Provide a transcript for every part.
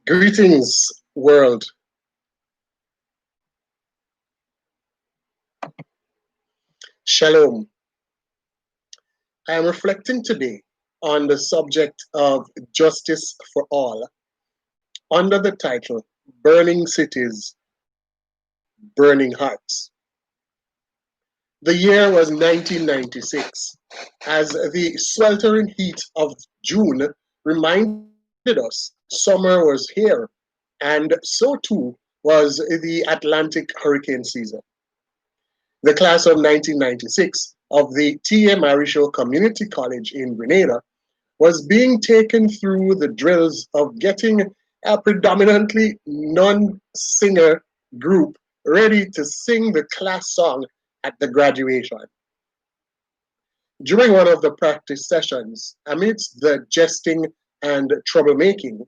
Greetings, world. Shalom. I am reflecting today on the subject of justice for all under the title Burning Cities, Burning Hearts. The year was 1996, as the sweltering heat of June reminded us summer was here, and so too was the Atlantic hurricane season. The class of 1996 of the T.A. Marisho Community College in Grenada was being taken through the drills of getting a predominantly non-singer group ready to sing the class song at the graduation. During one of the practice sessions, amidst the jesting and troublemaking,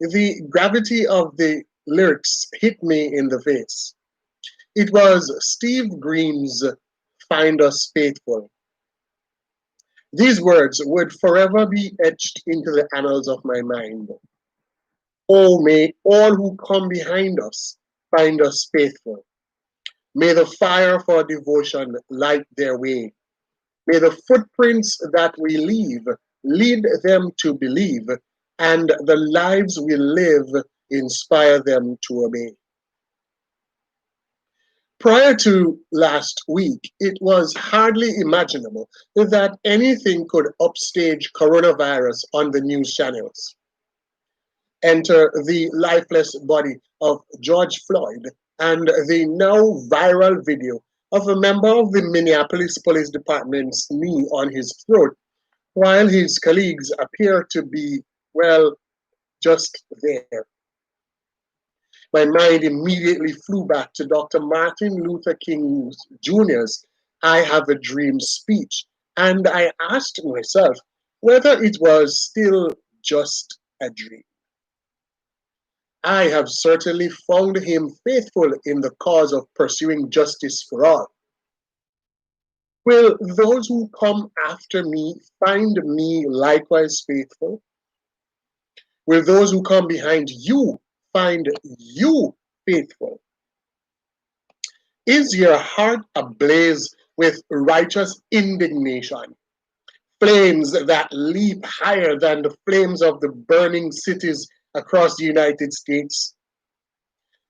the gravity of the lyrics hit me in the face. It was Steve Green's Find Us Faithful. These words would forever be etched into the annals of my mind. Oh, may all who come behind us find us faithful. May the fire of our devotion light their way. May the footprints that we leave lead them to believe, and the lives we live inspire them to obey. Prior to last week, it was hardly imaginable that anything could upstage coronavirus on the news channels. Enter the lifeless body of George Floyd and the now viral video of a member of the Minneapolis Police Department's knee on his throat, while his colleagues appear to be, well, just there. My mind immediately flew back to Dr. Martin Luther King Jr.'s I Have a Dream speech, and I asked myself whether it was still just a dream. I have certainly found him faithful in the cause of pursuing justice for all. Will those who come after me find me likewise faithful? Will those who come behind you find you faithful? Is your heart ablaze with righteous indignation, flames that leap higher than the flames of the burning cities across the United States?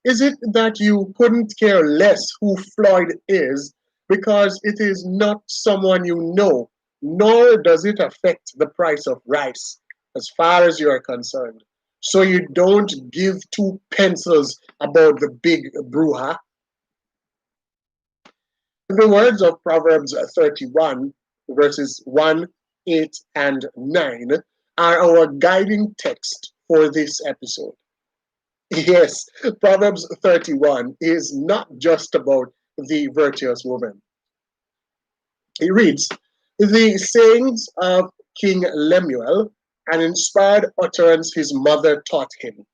Is it that you couldn't care less who Floyd is because it is not someone you know, nor does it affect the price of rice as far as you are concerned? So you don't give two pencils about the big brouhaha? The words of Proverbs 31, verses 1, 8, and 9 are our guiding text for this episode. Yes, Proverbs 31 is not just about the virtuous woman. It reads, the sayings of King Lemuel, an inspired utterance his mother taught him.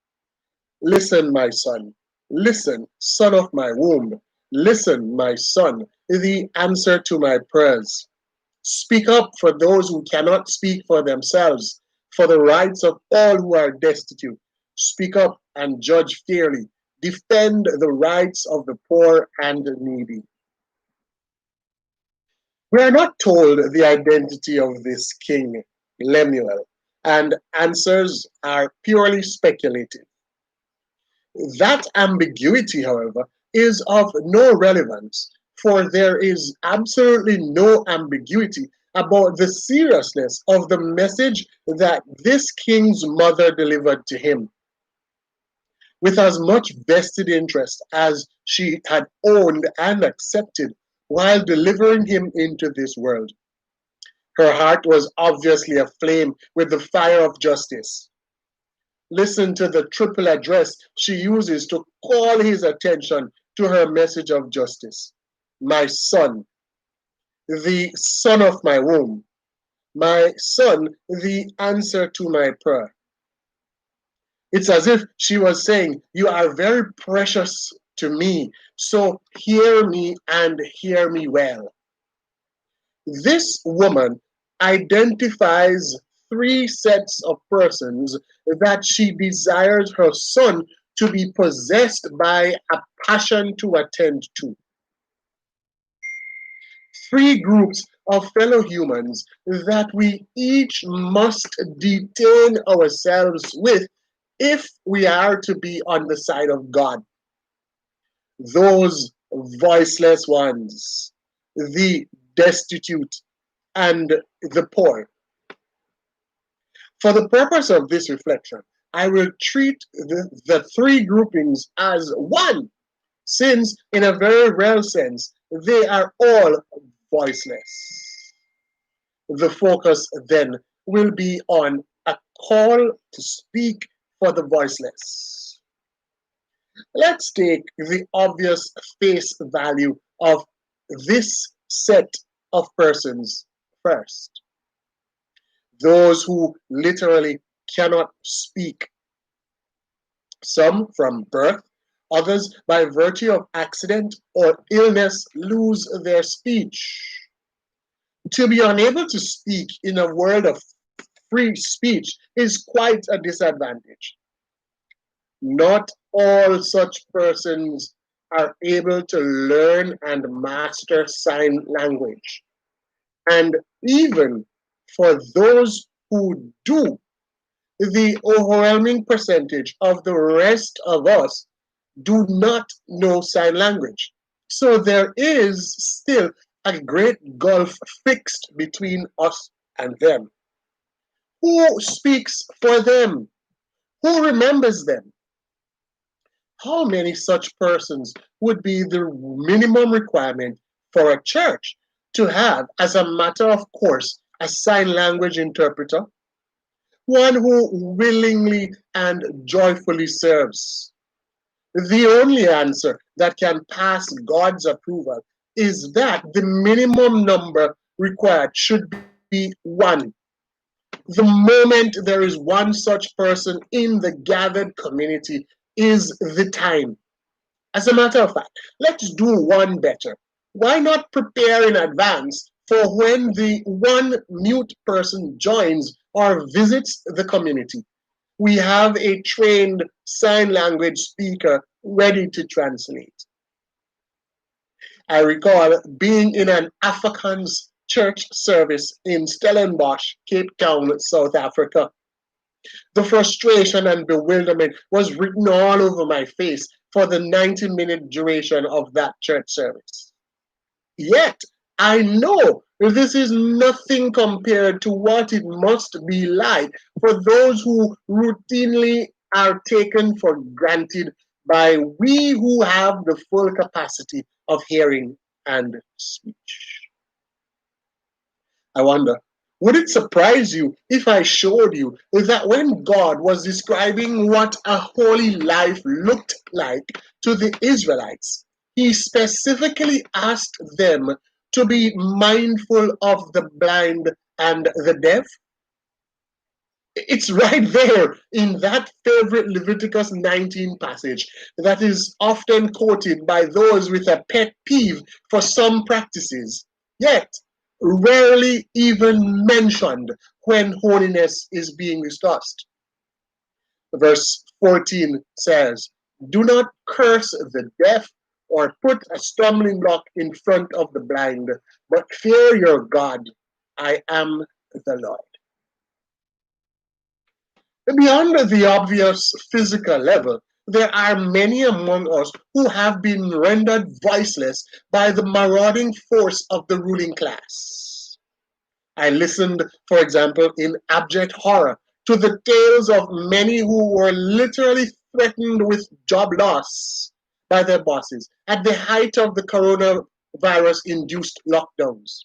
Listen, my son. Listen, son of my womb. Listen, my son, the answer to my prayers. Speak up for those who cannot speak for themselves, for the rights of all who are destitute. Speak up and judge fairly. Defend the rights of the poor and needy. We are not told the identity of this king, Lemuel, and answers are purely speculative. That ambiguity, however, is of no relevance, for there is absolutely no ambiguity about the seriousness of the message that this king's mother delivered to him. With as much vested interest as she had owned and accepted while delivering him into this world, her heart was obviously aflame with the fire of justice. Listen to the triple address she uses to call his attention to her message of justice. My son, the son of my womb. My son, the answer to my prayer. It's as if she was saying, you are very precious to me, so hear me and hear me well. This woman identifies three sets of persons that she desires her son to be possessed by a passion to attend to. Three groups of fellow humans that we each must detain ourselves with if we are to be on the side of God. Those voiceless ones, the destitute, and the poor. For the purpose of this reflection, I will treat the three groupings as one, since, in a very real sense, they are all voiceless. The focus then will be on a call to speak for the voiceless. Let's take the obvious face value of this set of persons first. Those who literally cannot speak, some from birth, others by virtue of accident or illness lose their speech. To be unable to speak in a world of free speech is quite a disadvantage. Not all such persons are able to learn and master sign language. And even for those who do, the overwhelming percentage of the rest of us do not know sign language. So there is still a great gulf fixed between us and them. Who speaks for them? Who remembers them? How many such persons would be the minimum requirement for a church to have, as a matter of course, a sign language interpreter? One who willingly and joyfully serves. The only answer that can pass God's approval is that the minimum number required should be one. The moment there is one such person in the gathered community is the time. As a matter of fact, let's do one better. Why not prepare in advance for when the one mute person joins or visits the community? We have a trained sign language speaker ready to translate. I recall being in an Afrikaans church service in Stellenbosch, Cape Town, South Africa. The frustration and bewilderment was written all over my face for the 90-minute duration of that church service. Yet, I know this is nothing compared to what it must be like for those who routinely are taken for granted by we who have the full capacity of hearing and speech. I wonder, would it surprise you if I showed you that when God was describing what a holy life looked like to the Israelites, he specifically asked them to be mindful of the blind and the deaf? It's right there in that favorite Leviticus 19 passage that is often quoted by those with a pet peeve for some practices, yet rarely even mentioned when holiness is being discussed. Verse 14 says, "Do not curse the deaf or put a stumbling block in front of the blind, but fear your God. I am the Lord." Beyond the obvious physical level, there are many among us who have been rendered voiceless by the marauding force of the ruling class. I listened, for example, in abject horror to the tales of many who were literally threatened with job loss by their bosses at the height of the coronavirus-induced lockdowns.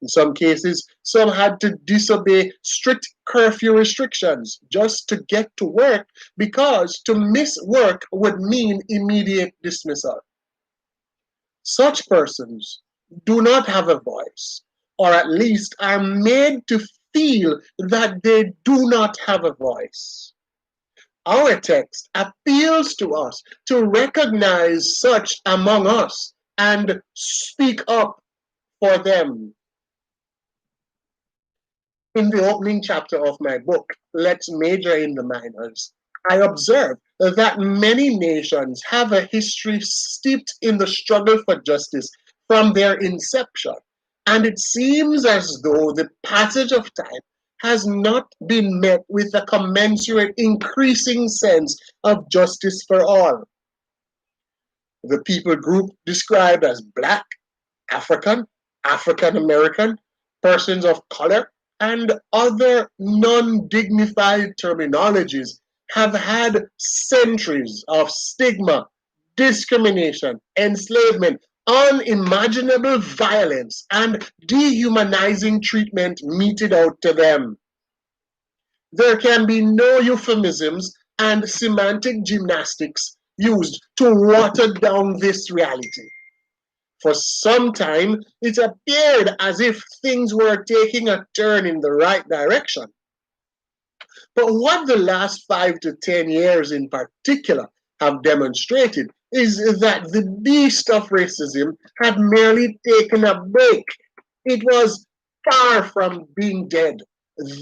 In some cases, some had to disobey strict curfew restrictions just to get to work because to miss work would mean immediate dismissal. Such persons do not have a voice, or at least are made to feel that they do not have a voice. Our text appeals to us to recognize such among us and speak up for them. In the opening chapter of my book, Let's Major in the Minors, I observe that many nations have a history steeped in the struggle for justice from their inception, and it seems as though the passage of time has not been met with a commensurate increasing sense of justice for all. The people group described as Black, African, African American, persons of color, and other non dignified terminologies have had centuries of stigma, discrimination, enslavement, unimaginable violence, and dehumanizing treatment meted out to them. There can be no euphemisms and semantic gymnastics used to water down this reality. For some time, it appeared as if things were taking a turn in the right direction. But what the last 5 to 10 years in particular have demonstrated is that the beast of racism had merely taken a break. It was far from being dead.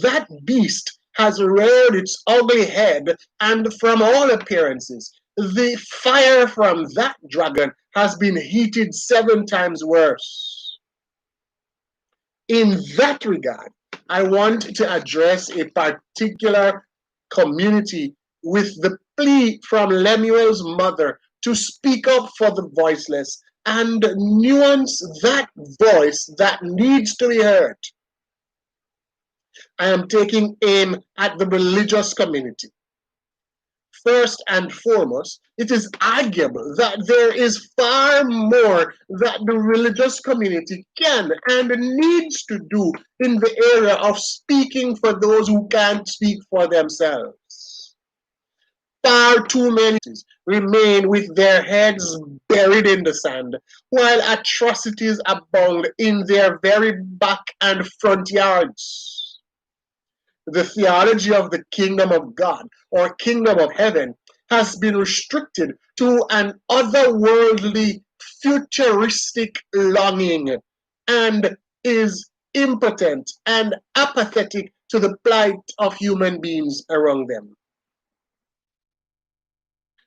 That beast has reared its ugly head, and from all appearances, the fire from that dragon has been heated 7 times worse. In that regard, I want to address a particular community with the plea from Lemuel's mother to speak up for the voiceless and nuance that voice that needs to be heard. I am taking aim at the religious community. First and foremost, it is arguable that there is far more that the religious community can and needs to do in the area of speaking for those who can't speak for themselves. Far too many remain with their heads buried in the sand, while atrocities abound in their very back and front yards. The theology of the kingdom of God or kingdom of heaven has been restricted to an otherworldly, futuristic longing and is impotent and apathetic to the plight of human beings around them.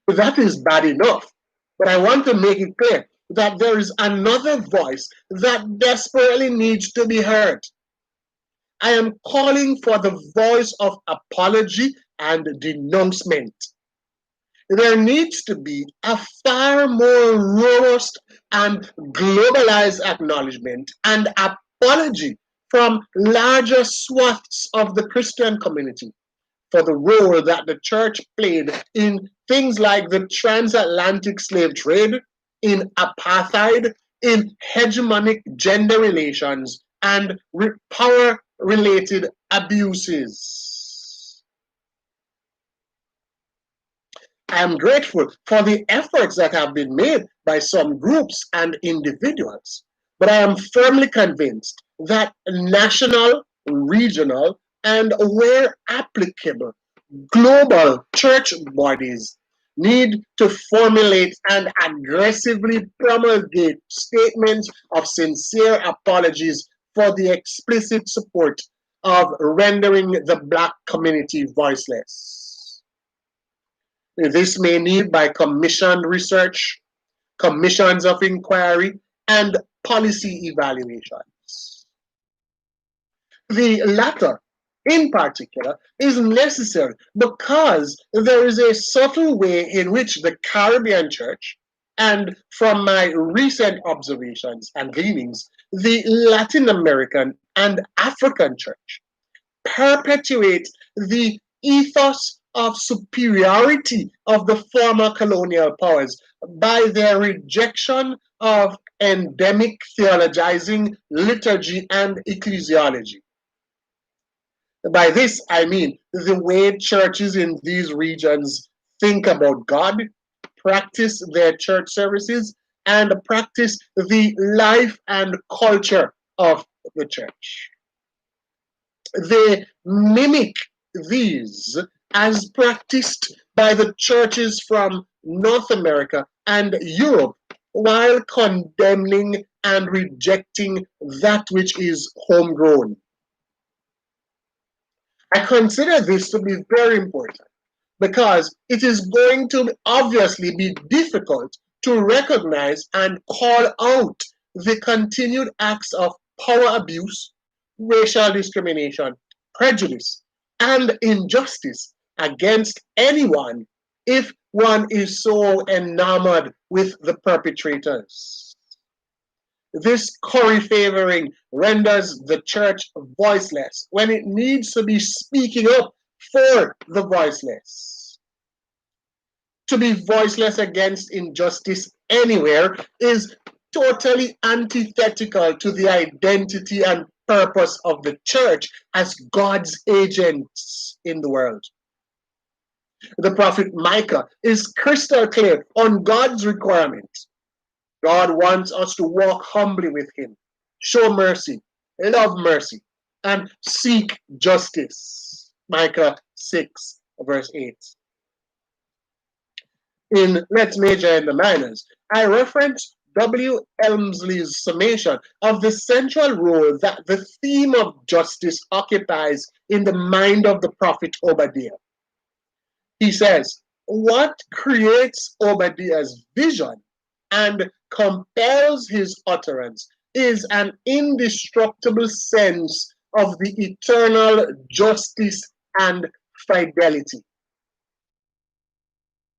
That is bad enough, but I want to make it clear that there is another voice that desperately needs to be heard. I am calling for the voice of apology and denouncement. There needs to be a far more robust and globalized acknowledgement and apology from larger swaths of the Christian community for the role that the church played in things like the transatlantic slave trade, in apartheid, in hegemonic gender relations, and power related abuses. I am grateful for the efforts that have been made by some groups and individuals, but I am firmly convinced that national, regional, and where applicable, global church bodies need to formulate and aggressively promulgate statements of sincere apologies for the explicit support of rendering the Black community voiceless. This may need by commissioned research, commissions of inquiry, and policy evaluations. The latter, in particular, is necessary because there is a subtle way in which the Caribbean church, and from my recent observations and gleanings, the Latin American and African church, perpetuate the ethos of superiority of the former colonial powers by their rejection of endemic theologizing, liturgy, and ecclesiology. By this, I mean the way churches in these regions think about God, practice their church services, and practice the life and culture of the church. They mimic these as practiced by the churches from North America and Europe while condemning and rejecting that which is homegrown. I consider this to be very important because it is going to obviously be difficult to recognize and call out the continued acts of power abuse, racial discrimination, prejudice, and injustice against anyone if one is so enamored with the perpetrators. This Corey favoring renders the church voiceless when it needs to be speaking up for the voiceless. To be voiceless against injustice anywhere is totally antithetical to the identity and purpose of the church as God's agents in the world. The prophet Micah is crystal clear on God's requirement. God wants us to walk humbly with Him, show mercy, love mercy, and seek justice. Micah 6, verse 8. In Let's Major in the Minors, I reference W. Elmsley's summation of the central role that the theme of justice occupies in the mind of the prophet Obadiah. He says, what creates Obadiah's vision and compels his utterance is an indestructible sense of the eternal justice and fidelity.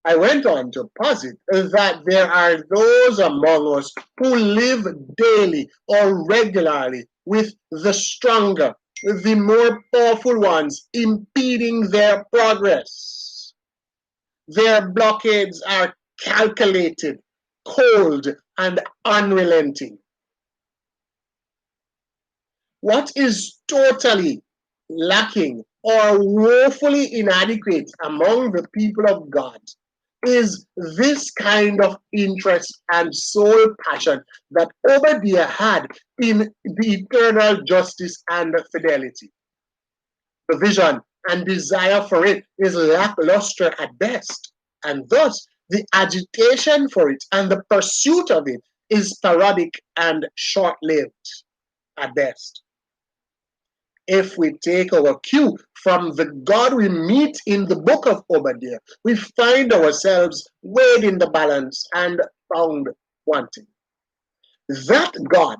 I went on to posit that there are those among us who live daily or regularly with the stronger, the more powerful ones impeding their progress. Their blockades are calculated, cold, and unrelenting. What is totally lacking or woefully inadequate among the people of God is this kind of interest and soul passion that Obadiah had in the eternal justice and fidelity. The vision and desire for it is lackluster at best, and thus the agitation for it and the pursuit of it is sporadic and short-lived at best. If we take our cue from the God we meet in the book of Obadiah, we find ourselves weighed in the balance and found wanting. That God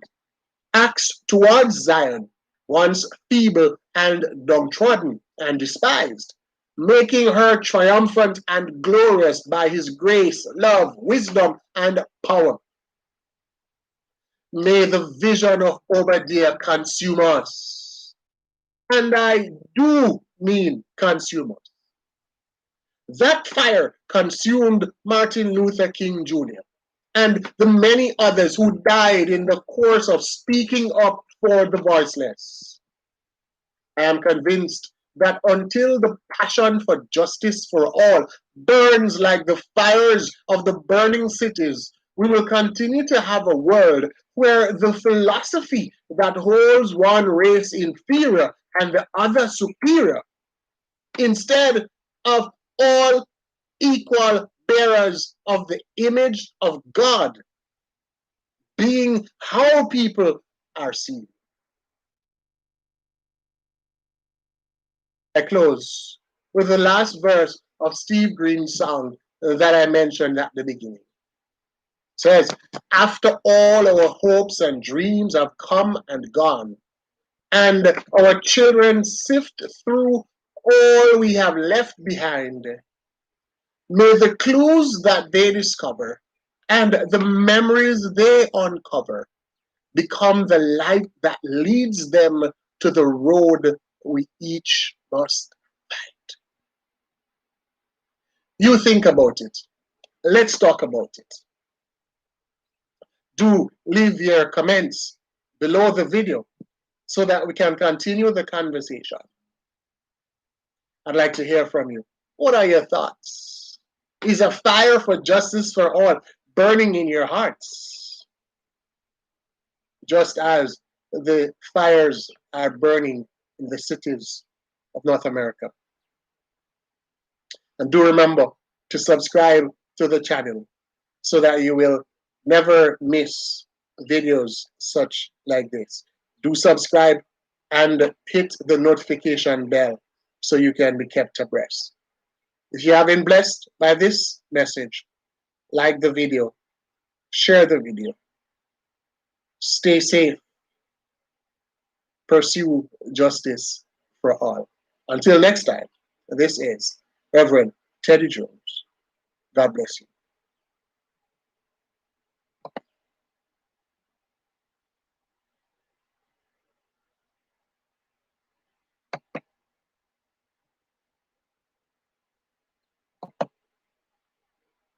acts towards Zion, once feeble and downtrodden and despised, making her triumphant and glorious by his grace, love, wisdom, and power. May the vision of Obadiah consume us. And I do mean consume us. That fire consumed Martin Luther King Jr. and the many others who died in the course of speaking up for the voiceless. I am convinced that until the passion for justice for all burns like the fires of the burning cities, we will continue to have a world where the philosophy that holds one race inferior and the other superior, instead of all equal bearers of the image of God, being how people are seen. I close with the last verse of Steve Green's song that I mentioned at the beginning. It says, after all our hopes and dreams have come and gone, and our children sift through all we have left behind, may the clues that they discover and the memories they uncover become the light that leads them to the road we each must find. You think about it. Let's talk about it. Do leave your comments below the video so that we can continue the conversation. I'd like to hear from you. What are your thoughts? Is a fire for justice for all burning in your hearts? Just as the fires are burning in the cities of North America. And do remember to subscribe to the channel so that you will never miss videos such like this. Do subscribe and hit the notification bell so you can be kept abreast. If you have been blessed by this message, like the video, share the video, stay safe, pursue justice for all. Until next time, this is Reverend Teddy Jones. God bless you.